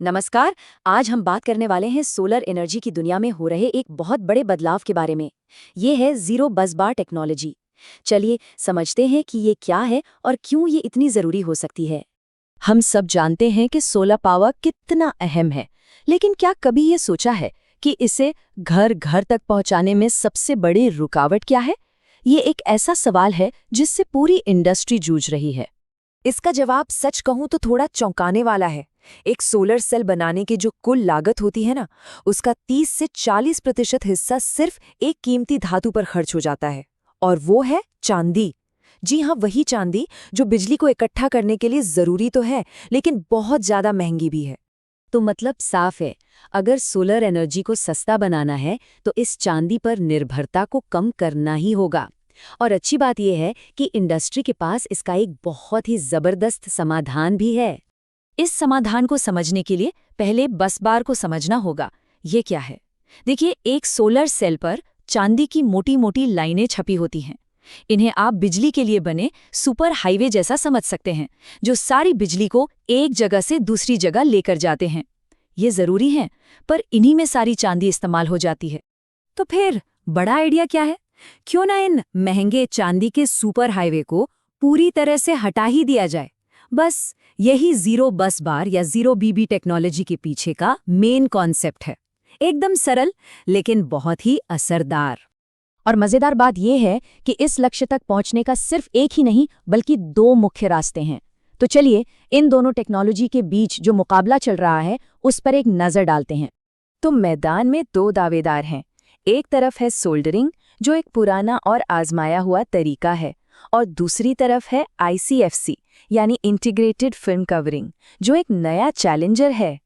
नमस्कार। आज हम बात करने वाले हैं सोलर एनर्जी की दुनिया में हो रहे एक बहुत बड़े बदलाव के बारे में। ये है जीरो बसबार टेक्नोलॉजी। चलिए समझते हैं कि ये क्या है और क्यों ये इतनी जरूरी हो सकती है। हम सब जानते हैं कि सोलर पावर कितना अहम है, लेकिन क्या कभी ये सोचा है कि इसे घर घर तक पहुंचाने में सबसे बड़ी रुकावट क्या है? ये एक ऐसा सवाल है जिससे पूरी इंडस्ट्री जूझ रही है। इसका जवाब सच कहूं तो थोड़ा चौंकाने वाला है। एक सोलर सेल बनाने की जो कुल लागत होती है ना, उसका 30 से 40% हिस्सा सिर्फ एक कीमती धातु पर खर्च हो जाता है, और वो है चांदी। जी हाँ, वही चांदी जो बिजली को इकट्ठा करने के लिए जरूरी तो है, लेकिन बहुत ज्यादा महंगी भी है। तो मतलब साफ है, अगर सोलर एनर्जी को सस्ता बनाना है तो इस चांदी पर निर्भरता को कम करना ही होगा। और अच्छी बात यह है कि इंडस्ट्री के पास इसका एक बहुत ही जबरदस्त समाधान भी है। इस समाधान को समझने के लिए पहले बसबार को समझना होगा। ये क्या है? देखिए, एक सोलर सेल पर चांदी की मोटी मोटी लाइनें छपी होती हैं। इन्हें आप बिजली के लिए बने सुपर हाईवे जैसा समझ सकते हैं, जो सारी बिजली को एक जगह से दूसरी जगह लेकर जाते हैं। ये जरूरी है, पर इन्हीं में सारी चांदी इस्तेमाल हो जाती है। तो फिर बड़ा आइडिया क्या है? क्यों ना इन महंगे चांदी के सुपर हाईवे को पूरी तरह से हटा ही दिया जाए। बस यही जीरो बस बार या जीरो बीबी टेक्नोलॉजी के पीछे का मेन कॉन्सेप्ट है। एकदम सरल लेकिन बहुत ही असरदार। और मजेदार बात यह है कि इस लक्ष्य तक पहुंचने का सिर्फ एक ही नहीं बल्कि दो मुख्य रास्ते हैं। तो चलिए इन दोनों टेक्नोलॉजी के बीच जो मुकाबला चल रहा है उस पर एक नजर डालते हैं। तो मैदान में दो दावेदार हैं। एक तरफ है सोल्डरिंग, जो एक पुराना और आजमाया हुआ तरीका है, और दूसरी तरफ है ICFC यानी इंटीग्रेटेड फिल्म कवरिंग, जो एक नया चैलेंजर है।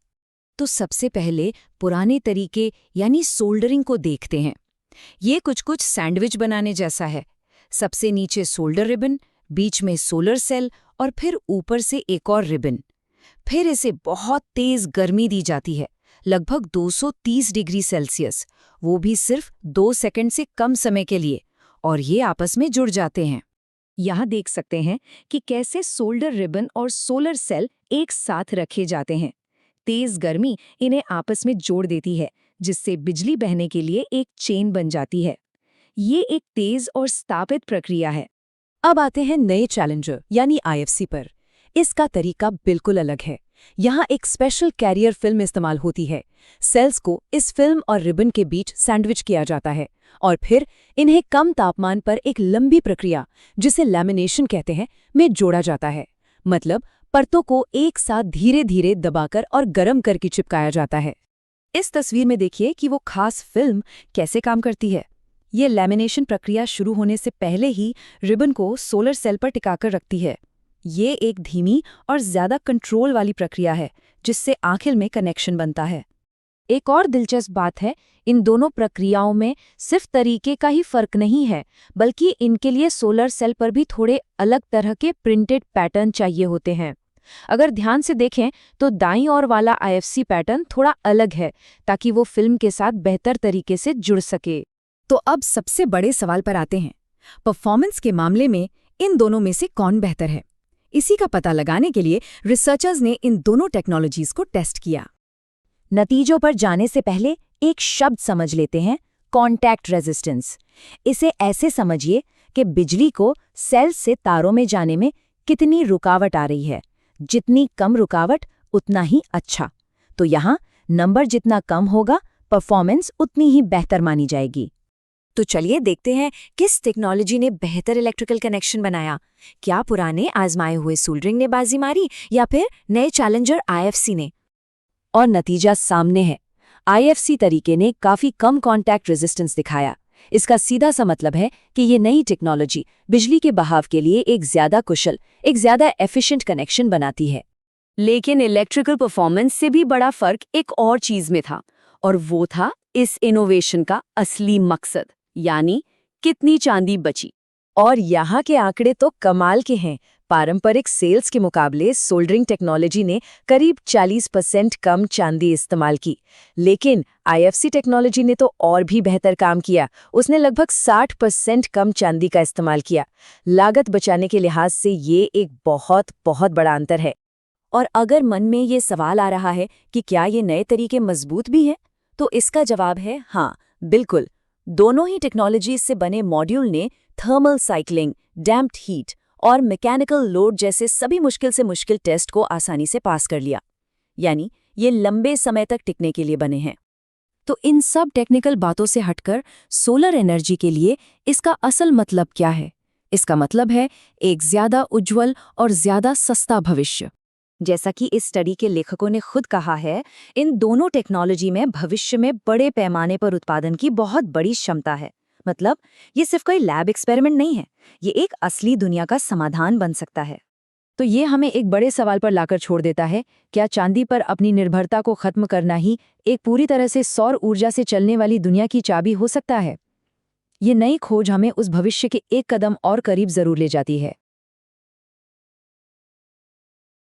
तो सबसे पहले पुराने तरीके यानी सोल्डरिंग को देखते हैं। ये कुछ सैंडविच बनाने जैसा है। सबसे नीचे सोल्डर रिबन, बीच में सोलर सेल और फिर ऊपर से एक और रिबन। फिर इसे बहुत तेज गर्मी दी जाती है, लगभग 230 डिग्री सेल्सियस, वो भी सिर्फ 2 सेकंड से कम समय के लिए, और ये आपस में जुड़ जाते हैं। यहाँ देख सकते हैं कि कैसे सोल्डर रिबन और सोलर सेल एक साथ रखे जाते हैं। तेज गर्मी इन्हें आपस में जोड़ देती है, जिससे बिजली बहने के लिए एक चेन बन जाती है। ये एक तेज और स्थापित प्रक्रिया है। अब आते हैं नए चैलेंजर यानी IFC पर। इसका तरीका बिल्कुल अलग है। यहाँ एक स्पेशल कैरियर फिल्म इस्तेमाल होती है। सेल्स को इस फिल्म और रिबन के बीच सैंडविच किया जाता है, और फिर इन्हें कम तापमान पर एक लंबी प्रक्रिया, जिसे लैमिनेशन कहते हैं, में जोड़ा जाता है। मतलब परतों को एक साथ धीरे धीरे दबाकर और गर्म करके चिपकाया जाता है। इस तस्वीर में देखिए कि वो खास फिल्म कैसे काम करती है। ये लैमिनेशन प्रक्रिया शुरू होने से पहले ही रिबन को सोलर सेल पर टिकाकर रखती है। ये एक धीमी और ज्यादा कंट्रोल वाली प्रक्रिया है, जिससे आखिर में कनेक्शन बनता है। एक और दिलचस्प बात है, इन दोनों प्रक्रियाओं में सिर्फ तरीके का ही फर्क नहीं है, बल्कि इनके लिए सोलर सेल पर भी थोड़े अलग तरह के प्रिंटेड पैटर्न चाहिए होते हैं। अगर ध्यान से देखें तो दाईं ओर वाला IFC पैटर्न थोड़ा अलग है, ताकि वो फिल्म के साथ बेहतर तरीके से जुड़ सके। तो अब सबसे बड़े सवाल पर आते हैं। परफॉर्मेंस के मामले में इन दोनों में से कौन बेहतर है? इसी का पता लगाने के लिए रिसर्चर्स ने इन दोनों टेक्नोलॉजीज को टेस्ट किया। नतीजों पर जाने से पहले एक शब्द समझ लेते हैं, कॉन्टैक्ट रेजिस्टेंस। इसे ऐसे समझिए कि बिजली को सेल से तारों में जाने में कितनी रुकावट आ रही है। जितनी कम रुकावट उतना ही अच्छा। तो यहाँ नंबर जितना कम होगा, परफॉर्मेंस उतनी ही बेहतर मानी जाएगी। तो चलिए देखते हैं किस टेक्नोलॉजी ने बेहतर इलेक्ट्रिकल कनेक्शन बनाया। क्या पुराने आजमाए हुए सोल्डरिंग ने बाजी मारी, या फिर नए चैलेंजर IFC ने? और नतीजा सामने है। IFC तरीके ने काफी कम कॉन्टैक्ट रेजिस्टेंस दिखाया। इसका सीधा सा मतलब है कि ये नई टेक्नोलॉजी बिजली के बहाव के लिए एक ज्यादा कुशल, एक ज्यादा एफिशिएंट कनेक्शन बनाती है। लेकिन इलेक्ट्रिकल परफॉर्मेंस से भी बड़ा फर्क एक और चीज में था, और वो था इस इनोवेशन का असली मकसद, यानी कितनी चांदी बची। और यहाँ के आंकड़े तो कमाल के हैं। पारंपरिक सेल्स के मुकाबले सोल्डरिंग टेक्नोलॉजी ने करीब 40% कम चांदी इस्तेमाल की, लेकिन IFC टेक्नोलॉजी ने तो और भी बेहतर काम किया। उसने लगभग 60% कम चांदी का इस्तेमाल किया। लागत बचाने के लिहाज से ये एक बहुत बहुत बड़ा अंतर है। और अगर मन में ये सवाल आ रहा है कि क्या ये नए तरीके मजबूत भी हैं, तो इसका जवाब है हाँ, बिल्कुल। दोनों ही टेक्नोलॉजी से बने मॉड्यूल ने थर्मल साइक्लिंग, डैम्प्ड हीट और मैकेनिकल लोड जैसे सभी मुश्किल से मुश्किल टेस्ट को आसानी से पास कर लिया। यानी ये लंबे समय तक टिकने के लिए बने हैं। तो इन सब टेक्निकल बातों से हटकर सोलर एनर्जी के लिए इसका असल मतलब क्या है? इसका मतलब है एक ज्यादा उज्जवल और ज्यादा सस्ता भविष्य। जैसा कि इस स्टडी के लेखकों ने खुद कहा है, इन दोनों टेक्नोलॉजी में भविष्य में बड़े पैमाने पर उत्पादन की बहुत बड़ी क्षमता है। मतलब ये सिर्फ कोई लैब एक्सपेरिमेंट नहीं है, ये एक असली दुनिया का समाधान बन सकता है। तो ये हमें एक बड़े सवाल पर लाकर छोड़ देता है, क्या चांदी पर अपनी निर्भरता को खत्म करना ही एक पूरी तरह से सौर ऊर्जा से चलने वाली दुनिया की चाबी हो सकता है? ये नई खोज हमें उस भविष्य के एक कदम और करीब जरूर ले जाती है।